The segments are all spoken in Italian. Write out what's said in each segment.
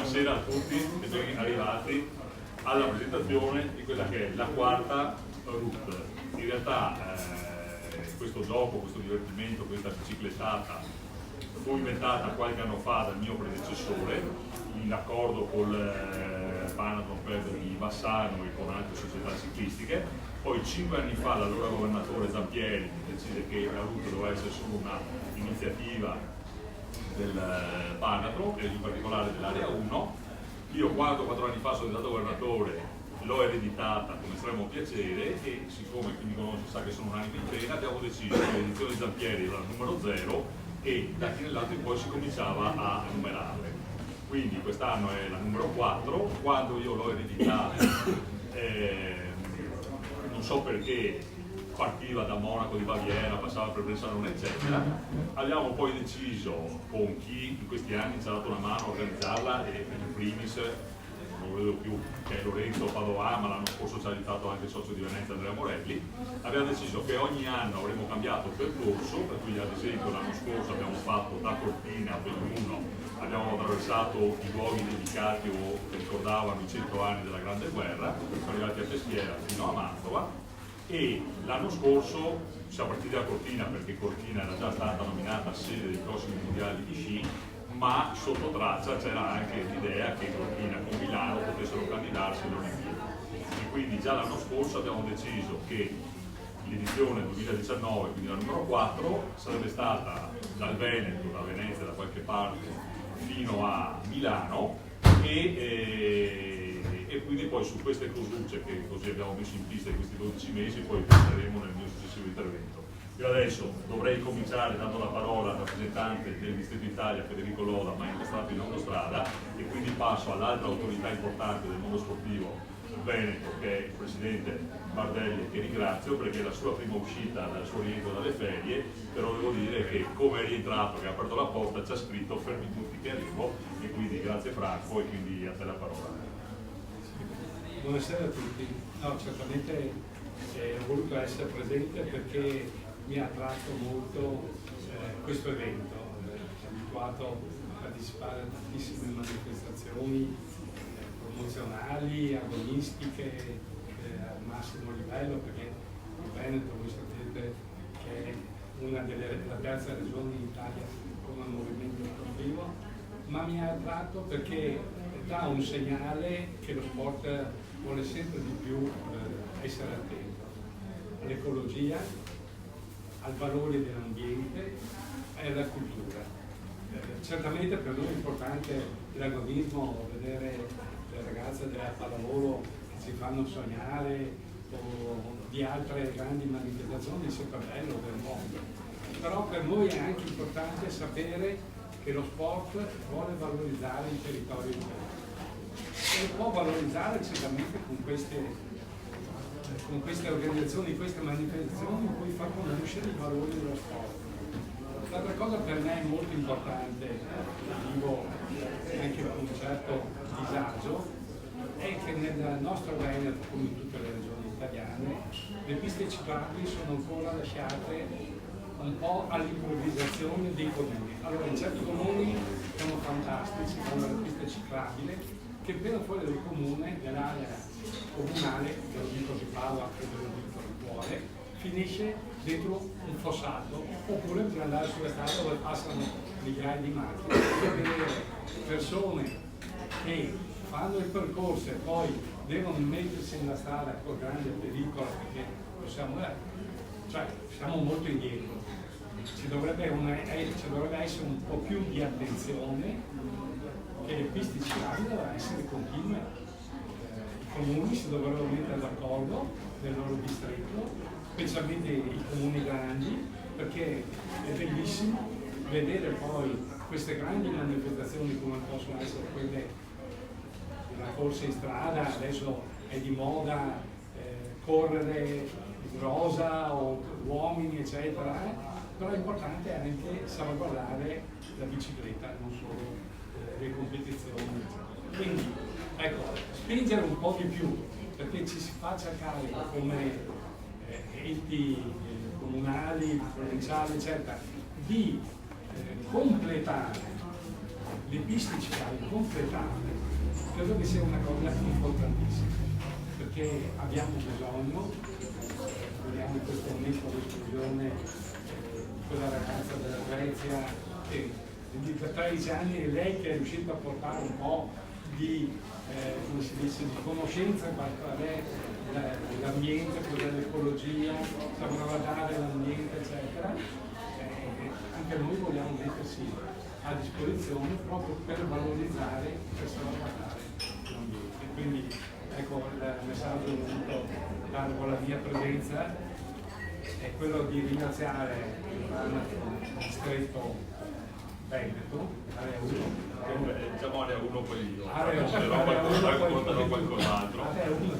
buonasera a tutti e ben arrivati alla presentazione di quella che è la quarta route. In realtà questo gioco, questo divertimento, questa biciclettata fu inventata qualche anno fa dal mio predecessore in accordo col Panathlon Club di Bassano e con altre società ciclistiche. Poi 5 anni fa l'allora governatore Zampieri decise che la route doveva essere solo una iniziativa del Panathlon e in particolare dell'area 1. Io 4 anni fa sono diventato governatore, l'ho ereditata con estremo piacere e siccome chi mi conosce sa che sono un'anima in pena, abbiamo deciso che l'edizione di Zampieri era il numero 0 e da chi nell'altro in poi si cominciava a numerare. Quindi quest'anno è la numero 4, quando io l'ho ereditata non so perché partiva da Monaco di Baviera, passava per Bressanone eccetera, abbiamo poi deciso con chi in questi anni ci ha dato una mano a organizzarla e in primis non lo vedo più che è Lorenzo Padovà, ma l'anno scorso ci ha aiutato anche il socio di Venezia Andrea Morelli. Abbiamo deciso che ogni anno avremmo cambiato il percorso, per cui ad esempio l'anno scorso abbiamo fatto da Cortina a Belluno, abbiamo attraversato i luoghi dedicati o che ricordavano i 100 anni della Grande Guerra, siamo arrivati a Peschiera fino a Mantova. E l'anno scorso siamo partiti da Cortina perché Cortina era già stata nominata sede dei prossimi mondiali di sci, ma sotto traccia c'era anche l'idea che Cortina con Milano potessero candidarsi alle Olimpiadi. E quindi già l'anno scorso abbiamo deciso che l'edizione 2019, quindi la numero 4, sarebbe stata dal Veneto, da Venezia, da qualche parte, fino a Milano e quindi poi su queste cosucce che così abbiamo messo in pista in questi 12 mesi poi penseremo nel mio successivo intervento. Io adesso dovrei cominciare dando la parola al rappresentante del Distretto Italia Federico Loda, ma è incastrato in autostrada, e quindi passo all'altra autorità importante del mondo sportivo Veneto, che è il presidente Bardelli, che ringrazio perché è la sua prima uscita dal suo rientro dalle ferie, però devo dire che come è rientrato, che ha aperto la porta, ci ha scritto fermi tutti che arrivo, e quindi grazie Franco, e quindi a te la parola. Buonasera a tutti. No, certamente ho voluto essere presente perché mi ha attratto molto questo evento. Sono abituato a partecipare a tantissime manifestazioni promozionali, agonistiche, al massimo livello, perché il Veneto, voi sapete, che è la terza regione in Italia con un movimento sportivo, ma mi ha attratto perché dà un segnale che lo sport vuole sempre di più essere attento all'ecologia, al valore dell'ambiente e alla cultura. Certamente per noi è importante l'agonismo, vedere le ragazze della pallavolo che ci fanno sognare o di altre grandi manifestazioni, è sempre bello del mondo. Però per noi è anche importante sapere che lo sport vuole valorizzare il territorio italiano. E può valorizzare certamente con queste organizzazioni, queste manifestazioni in cui fa conoscere i valori dello sport. L'altra cosa per me è molto importante, vivo anche con un certo disagio, è che nel nostro Veneto, come in tutte le regioni italiane, le piste ciclabili sono ancora lasciate un po' all'improvvisazione dei comuni. Allora in certi comuni sono fantastici, con la pista ciclabile, che appena fuori del comune, nell'area comunale, che lo dico di Padova, che lo dico di cuore, finisce dentro un fossato, oppure per andare sulla strada dove passano migliaia di macchine, per vedere persone che fanno il percorso e poi devono mettersi nella strada con grande pericolo, perché possiamo, cioè siamo molto indietro. Ci dovrebbe essere un po' più di attenzione, che le piste ciclabili devono essere continue. I comuni si dovrebbero mettere d'accordo nel loro distretto, specialmente i comuni grandi, perché è bellissimo vedere poi queste grandi manifestazioni come possono essere quelle della corsa in strada. Adesso è di moda correre in rosa o uomini eccetera, però è importante anche salvaguardare la bicicletta, non solo le competizioni. Quindi ecco, spingere un po' di più perché ci si faccia carico come enti comunali, provinciali eccetera, di completare le piste ciclabili completate credo che sia una cosa importantissima, perché abbiamo bisogno, vediamo in questo momento l'esplosione di quella ragazza della Svezia che per 13 anni è lei che è riuscita a portare un po' di, come si dice, di conoscenza qual è l'ambiente, cos'è l'ecologia, salvaguardare l'ambiente, eccetera. Anche noi vogliamo mettersi a disposizione proprio per valorizzare e per salvaguardare l'ambiente. Quindi ecco il messaggio che ho voluto dare con la mia presenza è quello di ringraziare il distretto Veneto, area 1. Diciamo area 1 poi io. Racconterò qualcos'altro. Area 1,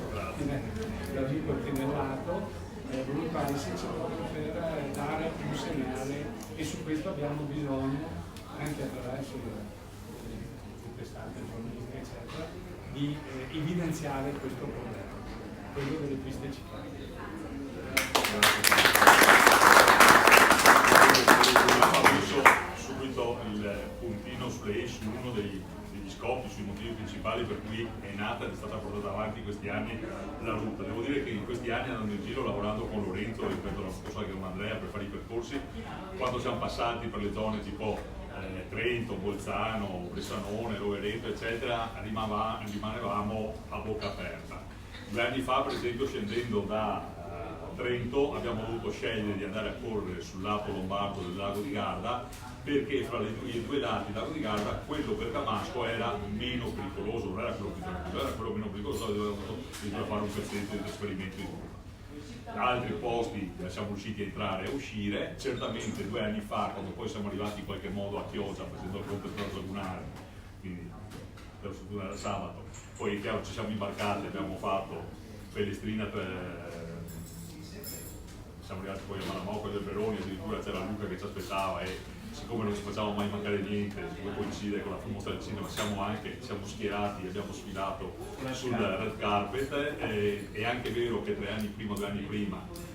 l'amico Pinellato, è voluto esserci proprio per dare un segnale e su questo abbiamo bisogno, anche attraverso le testate giornalistiche, eccetera, di evidenziare questo problema, quello delle piste ciclabili. Subito il puntino su uno degli scopi, sui motivi principali per cui è nata ed è stata portata avanti in questi anni la ruta. Devo dire che in questi anni andando in giro lavorando con Lorenzo, rispetto alla scorsa che con Andrea per fare i percorsi, quando siamo passati per le zone tipo Trento, Bolzano, Bressanone, Rovereto, eccetera, rimanevamo a bocca aperta. 2 anni fa, per esempio, scendendo da Trento abbiamo dovuto scegliere di andare a correre sul lato lombardo del lago di Garda, perché fra i due lati del lago di Garda quello bergamasco era meno pericoloso, non era quello più tranquillo, era quello meno pericoloso, dovevamo fare un pezzetto di trasferimento di curva. Da altri posti siamo riusciti a entrare e a uscire, certamente 2 anni fa, quando poi siamo arrivati in qualche modo a Chioggia facendo il ponte translagunare, quindi per fortuna era sabato, poi è chiaro ci siamo imbarcati, abbiamo fatto Pellestrina, siamo arrivati poi a Malamocco del Veroni, addirittura c'era Luca che ci aspettava e siccome non ci facciamo mai mancare niente, come coincide con la mostra del cinema, siamo schierati e abbiamo sfilato sul red carpet. È anche vero che 2 anni prima,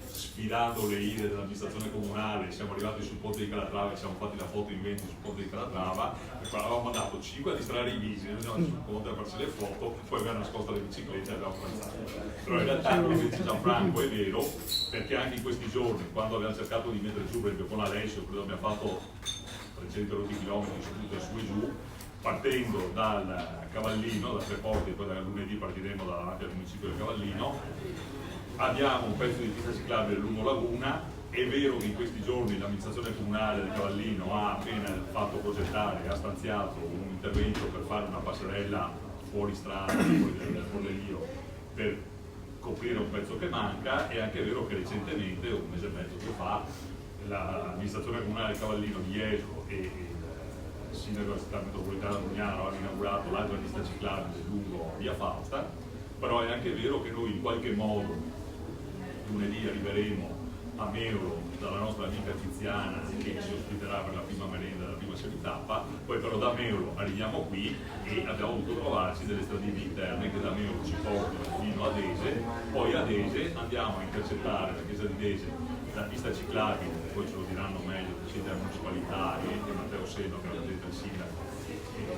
sfilando le idee dell'amministrazione comunale, siamo arrivati sul ponte di Calatrava e siamo fatti la foto in 20 sul ponte di Calatrava, e poi avevamo mandato 5 a distrarre i vigili, noi andiamo sul ponte a farci le foto, poi abbiamo nascosto le biciclette e abbiamo pranzato. Però in realtà quello che dice Gianfranco è vero, perché anche in questi giorni, quando abbiamo cercato di mettere giù, per esempio con Alessio, credo abbiamo fatto 300 km su e giù, partendo dal Cavallino, da Treporti, e poi da lunedì partiremo davanti al municipio del Cavallino. Abbiamo un pezzo di pista ciclabile lungo Laguna. È vero che in questi giorni l'amministrazione comunale del Cavallino ha appena fatto progettare, ha stanziato un intervento per fare una passerella fuori strada, fuori del Fordelio, per coprire un pezzo che manca. È anche vero che recentemente, un mese e mezzo fa, l'amministrazione comunale del Cavallino di Jesolo e il sindaco della città metropolitana di Lugnano hanno inaugurato l'altra pista ciclabile lungo via Fausta. Però è anche vero che noi in qualche modo lunedì arriveremo a Meolo dalla nostra amica Tiziana che ci ospiterà per la prima merenda della prima semitappa, poi però da Meolo arriviamo qui e abbiamo dovuto trovarci delle stradine interne che da Meolo ci portano fino ad Ese, poi ad Ese andiamo a intercettare la chiesa di Dese, la pista ciclabile, poi ce lo diranno meglio il Presidente della Municipalità e Matteo Seno che rappresenta il sindaco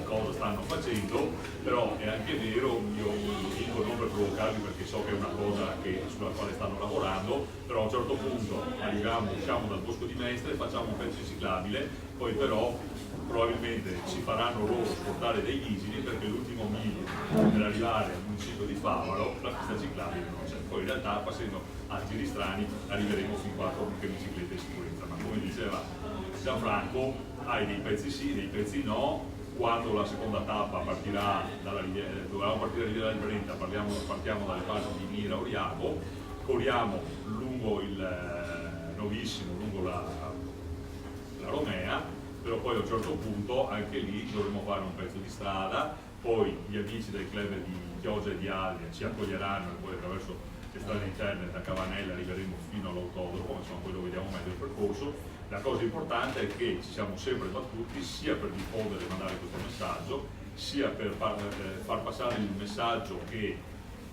cosa stanno facendo. Però è anche vero, io dico non per provocarvi perché so che è una cosa sulla quale stanno lavorando, però a un certo punto usciamo dal Bosco di Mestre, facciamo un pezzo ciclabile, poi però probabilmente ci faranno loro sportare dei vigili perché l'ultimo miglio per arrivare al municipio di Favaro la pista ciclabile non c'è. Poi in realtà facendo altri giri strani arriveremo fin qua con che biciclette in sicurezza, ma come diceva Gianfranco hai dei pezzi sì, dei pezzi no. Quando la seconda tappa partirà dovevamo partire da Riviera del Brenta, partiamo dalle parti di Mira Oriaco, corriamo lungo il Novissimo, lungo la Romea, però poi a un certo punto anche lì dovremo fare un pezzo di strada, poi gli amici del club di Chioggia e di Allia ci accoglieranno e poi attraverso le strade interne da Cavanella arriveremo fino all'autodromo, insomma poi lo vediamo meglio il percorso. La cosa importante è che ci siamo sempre battuti sia per diffondere e mandare questo messaggio, sia per far passare il messaggio che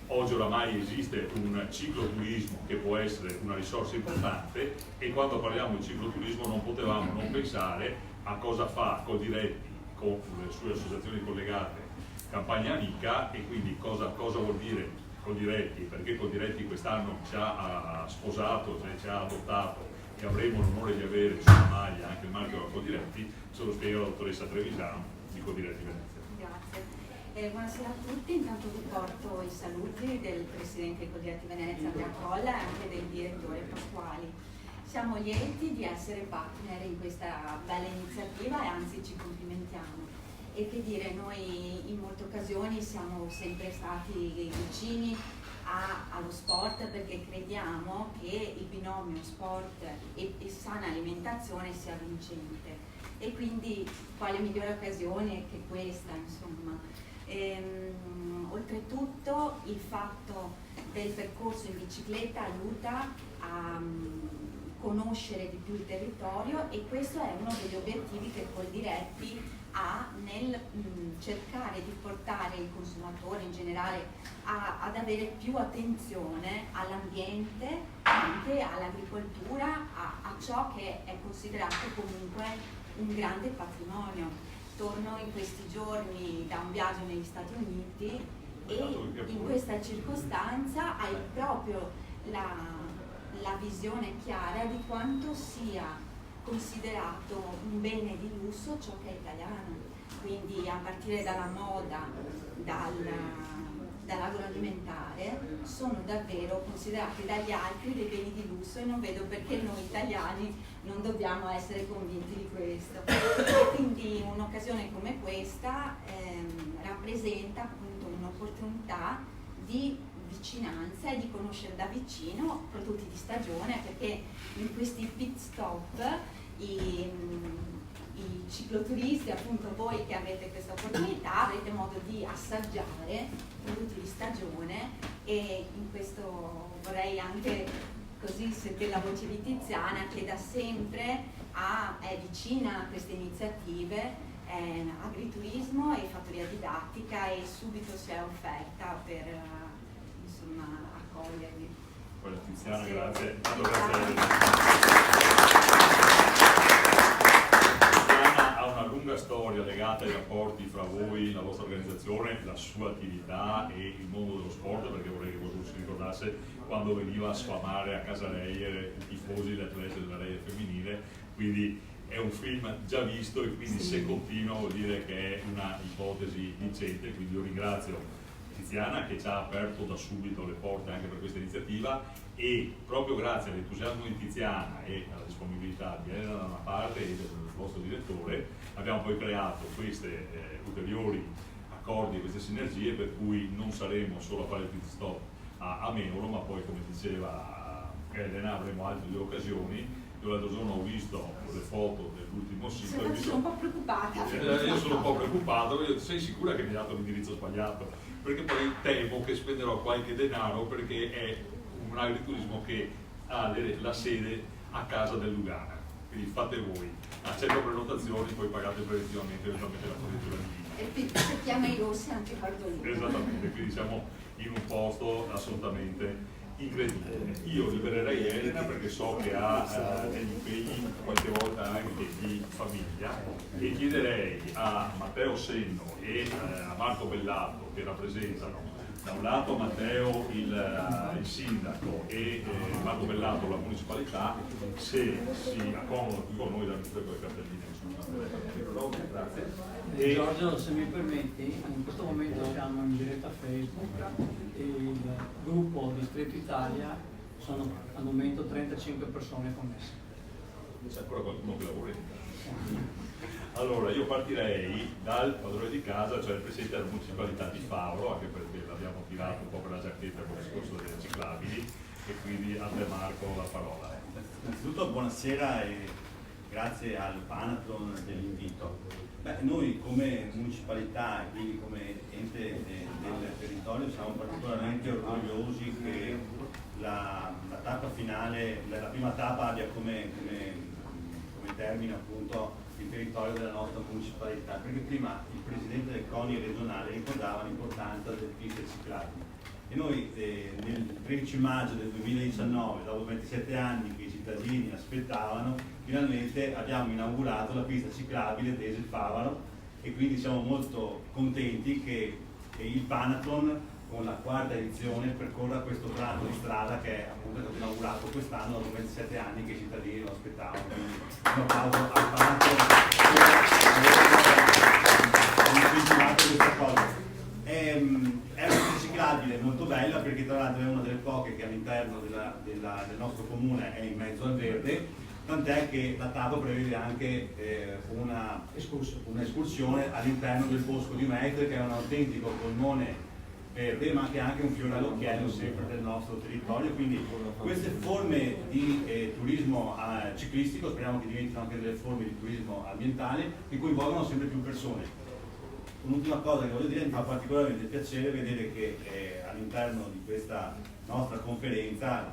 oggi oramai esiste un cicloturismo che può essere una risorsa importante, e quando parliamo di cicloturismo non potevamo non pensare a cosa fa Coldiretti con le sue associazioni collegate Campagna Amica, e quindi cosa vuol dire Coldiretti? Perché Coldiretti quest'anno ci ha sposato, cioè ci ha adottato, e avremo l'onore di avere sulla maglia anche il marchio della Coldiretti. Ce lo spiega la dottoressa Trevisano di Coldiretti Venezia. Grazie. Buonasera a tutti, intanto vi porto i saluti del Presidente di Coldiretti Venezia Andrea Colla e anche del Direttore Pasquali. Siamo lieti di essere partner in questa bella iniziativa e anzi ci complimentiamo. E che dire, noi in molte occasioni siamo sempre stati vicini allo sport, perché crediamo che il binomio sport e sana alimentazione sia vincente, e quindi quale migliore occasione che questa, insomma. Oltretutto il fatto del percorso in bicicletta aiuta a conoscere di più il territorio, e questo è uno degli obiettivi che Coldiretti ha nel cercare di portare il consumatore in generale ad avere più attenzione all'ambiente, anche all'agricoltura, a ciò che è considerato comunque un grande patrimonio. Torno in questi giorni da un viaggio negli Stati Uniti e in questa circostanza hai proprio la visione chiara di quanto sia considerato un bene di lusso ciò che è italiano, quindi a partire dalla moda, dall'agroalimentare, sono davvero considerati dagli altri dei beni di lusso, e non vedo perché noi italiani non dobbiamo essere convinti di questo. E quindi un'occasione come questa rappresenta appunto un'opportunità di vicinanza e di conoscere da vicino prodotti di stagione, perché in questi pit stop i cicloturisti, appunto voi che avete questa opportunità, avrete modo di assaggiare prodotti di stagione, e in questo vorrei anche così sentire la voce di Tiziana, che da sempre è vicina a queste iniziative, agriturismo e fattoria didattica, e subito si è offerta per insomma accogliervi. Quella Tiziana, Sì. grazie. Grazie. Tiziana ha una lunga storia legata ai rapporti fra voi, la vostra organizzazione, la sua attività e il mondo dello sport, perché vorrei che qualcuno si ricordasse quando veniva a sfamare a casa lei i tifosi, le atlete della Reia femminile, quindi è un film già visto, e quindi se continua vuol dire che è una ipotesi vincente. Quindi io ringrazio Tiziana che ci ha aperto da subito le porte anche per questa iniziativa, e proprio grazie all'entusiasmo di Tiziana e alla disponibilità di Elena da una parte e del vostro direttore abbiamo poi creato questi ulteriori accordi e queste sinergie, per cui non saremo solo a fare il pit stop a Mevolo, ma poi, come diceva Elena, avremo altre due occasioni. Io l'altro giorno ho visto le foto dell'ultimo sito. Sono un po' preoccupata. Io sono un po' preoccupato, sei sicura che mi hai dato l'indirizzo sbagliato? Perché poi temo che spenderò qualche denaro, perché è un agriturismo che ha la sede a casa del Lugana. Quindi fate voi, accetto prenotazioni, poi pagate preventivamente eventualmente la fornitura di vino. E aspettiamo i rossi anche Bardolino. Esattamente, quindi siamo in un posto assolutamente incredibile. Io libererei Elena perché so che ha degli impegni qualche volta anche di famiglia, e chiederei a Matteo Senno e a Marco Bellato, che rappresentano da un lato Matteo il sindaco e Marco Bellato la municipalità, se si accomodano qui con noi da tutte quelle cartelline che sono state. Grazie. Giorgio, se mi permetti, in questo momento siamo in diretta Facebook e il gruppo Distretto Italia sono al momento 35 persone connesse. C'è ancora qualcuno che lavora in casa. Allora, io partirei dal padrone di casa, cioè il presidente della municipalità di Faro, anche perché l'abbiamo tirato un po' per la giacchetta con il discorso delle ciclabili, e quindi a te Marco la parola. Innanzitutto buonasera e grazie al Panathlon dell'invito. Noi come municipalità e quindi come ente del territorio siamo particolarmente orgogliosi che la tappa finale, la prima tappa abbia come termine appunto il territorio della nostra municipalità, perché prima il presidente del CONI regionale ricordava l'importanza delle piste ciclabili, e noi nel 13 maggio del 2019, dopo 27 anni che i cittadini aspettavano, finalmente abbiamo inaugurato la pista ciclabile Desel Favaro, e quindi siamo molto contenti che il Panathlon con la 4ª edizione percorra questo tratto di strada che è appunto stato inaugurato quest'anno dopo 27 anni che i cittadini lo aspettavano. Quindi un applauso al Panathlon per aver incentivato questa cosa. È una pista ciclabile molto bella perché tra l'altro è una delle poche che all'interno del nostro comune è in mezzo al verde, tant'è che la TAP prevede anche una escursione all'interno del bosco di Mestre, che è un autentico polmone verde, ma che è anche un fiore all'occhiello sempre del nostro territorio. Quindi queste forme di turismo ciclistico speriamo che diventino anche delle forme di turismo ambientale che coinvolgono sempre più persone. Un'ultima cosa che voglio dire, mi fa particolarmente piacere vedere che all'interno di questa nostra conferenza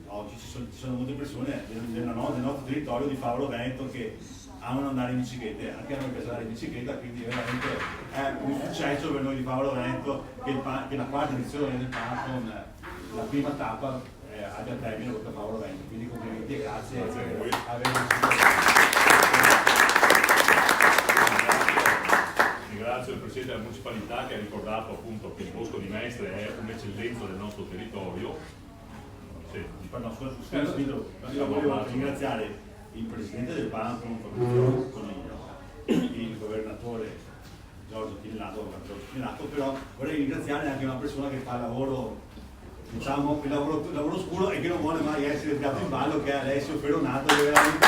oggi ci sono molte persone del nostro territorio di Favaro Veneto che amano andare in bicicletta, anche a noi piace andare in bicicletta, quindi veramente è un successo per noi di Favaro Veneto che la 4ª edizione del Panathlon, la prima tappa, abbia termine proprio a Favaro Veneto, quindi complimenti e grazie per averci. Ringrazio il Presidente della Municipalità che ha ricordato appunto che il Bosco di Mestre è un'eccellenza del nostro territorio. Sì. Io voglio ringraziare il Presidente del Panathlon, Fabrizio Coniglio, il Governatore Giorgio Chillato, però vorrei ringraziare anche una persona che fa il lavoro, diciamo, il lavoro scuro e che non vuole mai essere tirato in ballo, che è Alessio Ferronato, che veramente...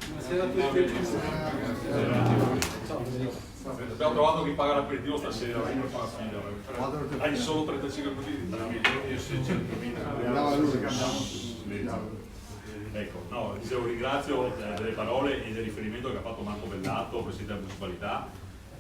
Buonasera a tutti. Abbiamo trovato chi paga l'aperitivo stasera, non fa fila. Hai solo 35 minuti di tempo. Io 600.000. Ecco, no, dicevo, ringrazio delle parole e del riferimento che ha fatto Marco Bellato, Presidente della Municipalità,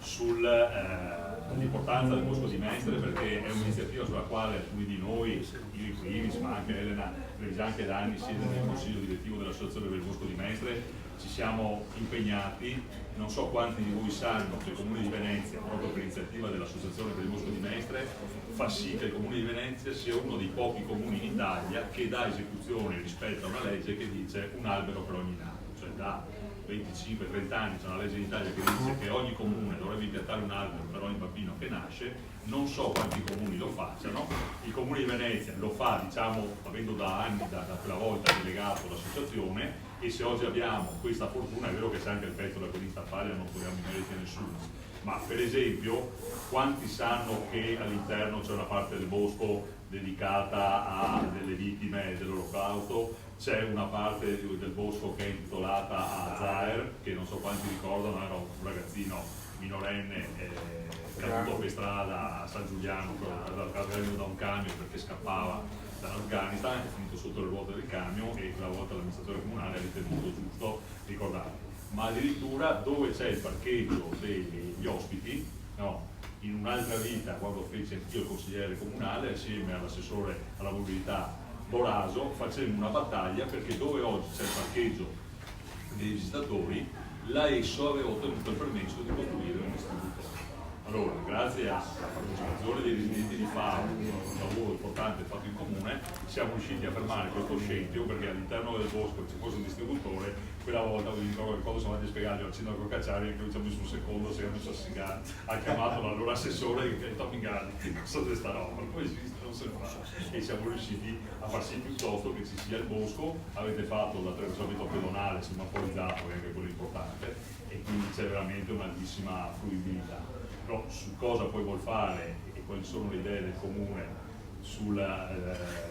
sull'importanza del Bosco di Mestre, perché è un'iniziativa sulla quale alcuni di noi, io in primis, ma anche Elena Regianche da anni siede nel consiglio direttivo dell'Associazione del Bosco di Mestre, ci siamo impegnati. Non so quanti di voi sanno che il Comune di Venezia, proprio per iniziativa dell'Associazione per il Bosco di Mestre, fa sì che il Comune di Venezia sia uno dei pochi comuni in Italia che dà esecuzione rispetto a una legge che dice un albero per ogni nato, cioè da 25-30 anni c'è una legge in Italia che dice che ogni comune dovrebbe impiantare un albero per ogni bambino che nasce. Non so quanti comuni lo facciano, il Comune di Venezia lo fa, diciamo, avendo da anni, da quella volta delegato l'associazione, e se oggi abbiamo questa fortuna, è vero che c'è anche il pezzo della Collinsta Paglia, non togliamo i meriti a nessuno, ma per esempio quanti sanno che all'interno c'è una parte del bosco dedicata a delle vittime dell'Olocausto, c'è una parte del bosco che è intitolata a Zaher, che non so quanti ricordano, era un ragazzino minorenne caduto per strada a San Giuliano, avendo da un camion perché scappava dall'Afghanistan, è finito sotto le ruote del camion e quella volta l'amministratore comunale ha ritenuto giusto ricordarlo. Ma addirittura dove c'è il parcheggio degli ospiti, no, in un'altra vita, quando feci anch'io il consigliere comunale, assieme all'assessore alla mobilità Boraso, facemmo una battaglia perché dove oggi c'è il parcheggio dei visitatori, la ESSO aveva ottenuto il permesso di costruire un istituto. Allora, grazie alla partecipazione dei residenti di Faro, un lavoro importante fatto in comune, siamo riusciti a fermare questo scempio, perché all'interno del bosco ci fosse un distributore. Quella volta, vi ricordo che cosa sono andati a spiegargli al sindaco Cacciari, che ci ha messo un secondo, si era messo a sigare, ha chiamato l'allora assessore e ha detto: Mingani, cosa è sta roba? Poi esiste, non se ne fa. E siamo riusciti a far sì piuttosto che ci sia il bosco. Avete fatto l'attraversamento pedonale semaforizzato, che è anche quello importante, e quindi c'è veramente un'altissima fruibilità. Però su cosa poi vuol fare e quali sono le idee del comune sulla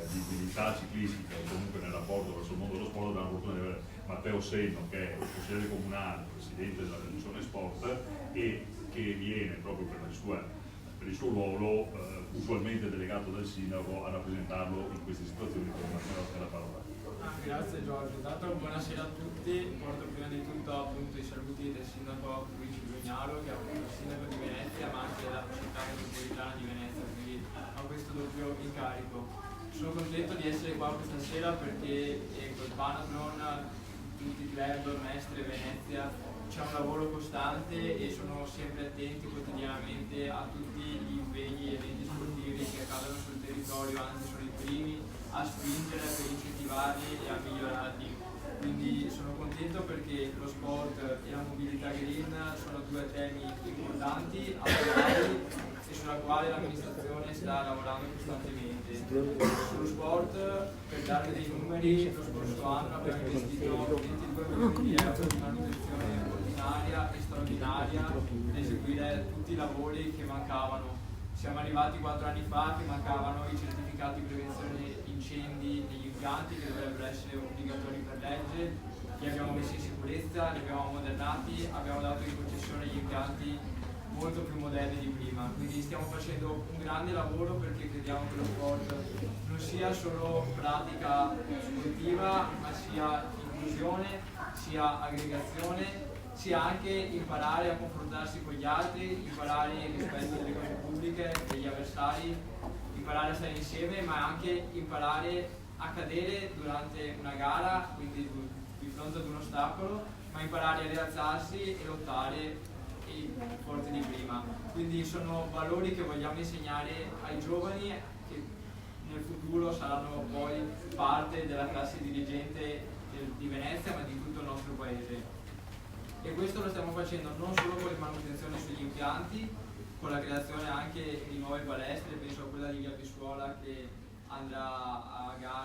viabilità ciclistica e comunque nel rapporto verso il mondo dello sport, abbiamo la fortuna di avere Matteo Senno, che è il consigliere comunale, presidente della Commissione Sport, e che viene proprio per il suo ruolo usualmente delegato dal sindaco a rappresentarlo in queste situazioni. Con la parola. Grazie Giorgio, intanto buonasera a tutti. Porto prima di tutto appunto i saluti del sindaco Luigi Brugnaro, che è appunto il sindaco di Venezia ma anche della città metropolitana di Venezia, quindi ho questo doppio incarico. Sono contento di essere qua questa sera perché col Panathlon, tutti i club, Mestre, Venezia, c'è un lavoro costante e sono sempre attenti quotidianamente a tutti gli impegni e eventi sportivi che accadono sul territorio, anzi sono i primi a spingere per incentivarli e a migliorarli. Quindi sono contento perché lo sport e la mobilità green sono due temi importanti, attuali e sulla quale l'amministrazione sta lavorando costantemente. Sullo sport, per dare dei numeri, lo scorso anno abbiamo investito 22 milioni di euro di manutenzione ordinaria e straordinaria per eseguire tutti i lavori che mancavano. Siamo arrivati 4 anni fa che mancavano i certificati di prevenzione incendi negli impianti che dovrebbero essere obbligatori per legge, li abbiamo messi in sicurezza, li abbiamo ammodernati, abbiamo dato in concessione gli impianti molto più moderni di prima, quindi stiamo facendo un grande lavoro perché crediamo che lo sport non sia solo pratica sportiva ma sia inclusione, sia aggregazione, sia anche imparare a confrontarsi con gli altri, imparare il rispetto delle cose pubbliche, degli avversari, imparare a stare insieme, ma anche imparare a cadere durante una gara, quindi di fronte ad un ostacolo, ma imparare a rialzarsi e lottare forte di prima. Quindi sono valori che vogliamo insegnare ai giovani che nel futuro saranno poi parte della classe dirigente di Venezia, ma di tutto il nostro paese. E questo lo stiamo facendo non solo con le manutenzioni sugli impianti, con la creazione anche di nuove palestre, penso a quella di Via Piscuola che andrà a gara